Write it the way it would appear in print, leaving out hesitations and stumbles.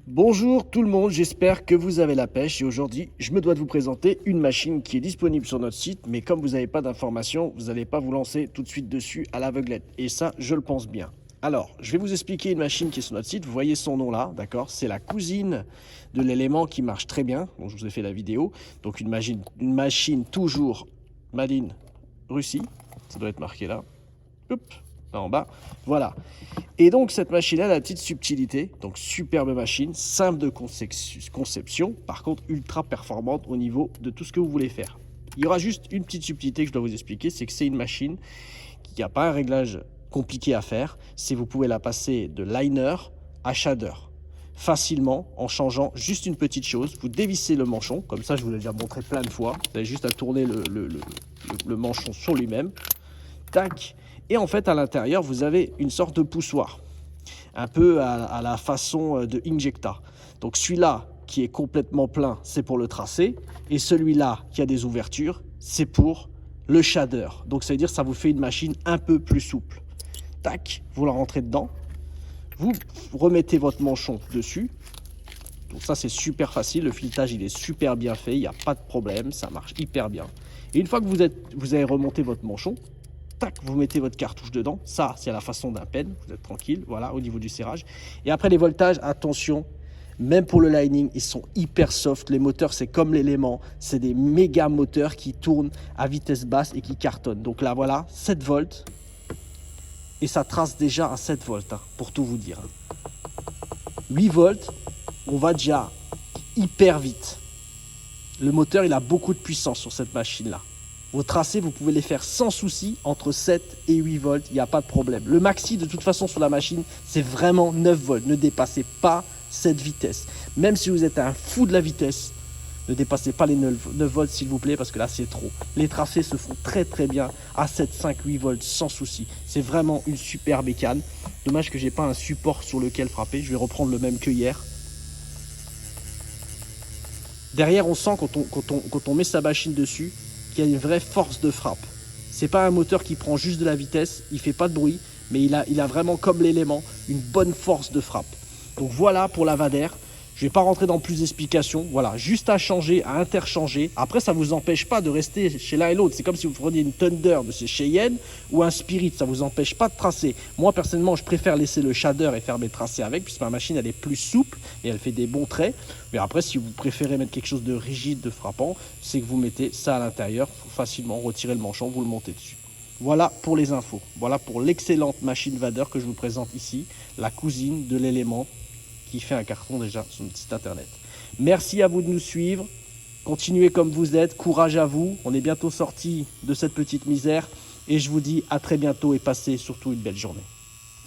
Bonjour tout le monde, j'espère que vous avez la pêche et aujourd'hui je me dois de vous présenter une machine qui est disponible sur notre site, mais comme vous n'avez pas d'informations, vous n'allez pas vous lancer tout de suite dessus à l'aveuglette et ça je le pense bien. Alors je vais vous expliquer une machine qui est sur notre site, vous voyez son nom là, d'accord, c'est la cousine de l'élément qui marche très bien, dont je vous ai fait la vidéo, donc une machine toujours Made in Russie, ça doit être marqué là, hop, là en bas, voilà. Et donc cette machine a la petite subtilité, donc superbe machine, simple de conception, par contre ultra performante au niveau de tout ce que vous voulez faire. Il y aura juste une petite subtilité que je dois vous expliquer, c'est que c'est une machine qui n'a pas un réglage compliqué à faire, c'est vous pouvez la passer de liner à shader facilement en changeant juste une petite chose. Vous dévissez le manchon, comme ça je vous l'ai déjà montré plein de fois, vous avez juste à tourner le manchon sur lui-même, tac. Et en fait, à l'intérieur, vous avez une sorte de poussoir, un peu à la façon de Injecta. Donc celui-là qui est complètement plein, c'est pour le tracé. Et celui-là qui a des ouvertures, c'est pour le shader. Donc ça veut dire que ça vous fait une machine un peu plus souple. Tac, vous la rentrez dedans. Vous remettez votre manchon dessus. Donc ça, c'est super facile. Le filetage, il est super bien fait. Il n'y a pas de problème. Ça marche hyper bien. Et une fois que vous avez remonté votre manchon, tac, vous mettez votre cartouche dedans. Ça, c'est à la façon d'un pen. Vous êtes tranquille, voilà, au niveau du serrage. Et après, les voltages, attention, même pour le lining, ils sont hyper soft. Les moteurs, c'est comme l'élément. C'est des méga moteurs qui tournent à vitesse basse et qui cartonnent. Donc là, voilà, 7 volts. Et ça trace déjà à 7 volts, hein, pour tout vous dire. 8 volts, on va déjà hyper vite. Le moteur, il a beaucoup de puissance sur cette machine-là. Vos tracés, vous pouvez les faire sans souci entre 7 et 8 volts, il n'y a pas de problème. Le maxi, de toute façon, sur la machine, c'est vraiment 9 volts. Ne dépassez pas cette vitesse. Même si vous êtes un fou de la vitesse, ne dépassez pas les 9 volts, s'il vous plaît, parce que là, c'est trop. Les tracés se font très, très bien à 7, 5, 8 volts sans souci. C'est vraiment une super bécane. Dommage que je n'ai pas un support sur lequel frapper. Je vais reprendre le même que hier. Derrière, on sent quand on met sa machine dessus, qu'il y a une vraie force de frappe. C'est pas un moteur qui prend juste de la vitesse, il fait pas de bruit, mais il a vraiment comme l'élément une bonne force de frappe. Donc voilà pour la Vader. Je vais pas rentrer dans plus d'explications. Voilà, juste à changer, à interchanger. Après, ça vous empêche pas de rester chez l'un et l'autre. C'est comme si vous preniez une Thunder de chez Cheyenne ou un Spirit. Ça vous empêche pas de tracer. Moi, personnellement, je préfère laisser le shader et faire mes tracés avec, puisque ma machine, elle est plus souple et elle fait des bons traits. Mais après, si vous préférez mettre quelque chose de rigide, de frappant, c'est que vous mettez ça à l'intérieur. Facilement retirer le manchon, vous le montez dessus. Voilà pour les infos. Voilà pour l'excellente machine Vader que je vous présente ici. La cousine de l'élément qui fait un carton déjà sur notre site internet. Merci à vous de nous suivre. Continuez comme vous êtes. Courage à vous. On est bientôt sorti de cette petite misère. Et je vous dis à très bientôt et passez surtout une belle journée.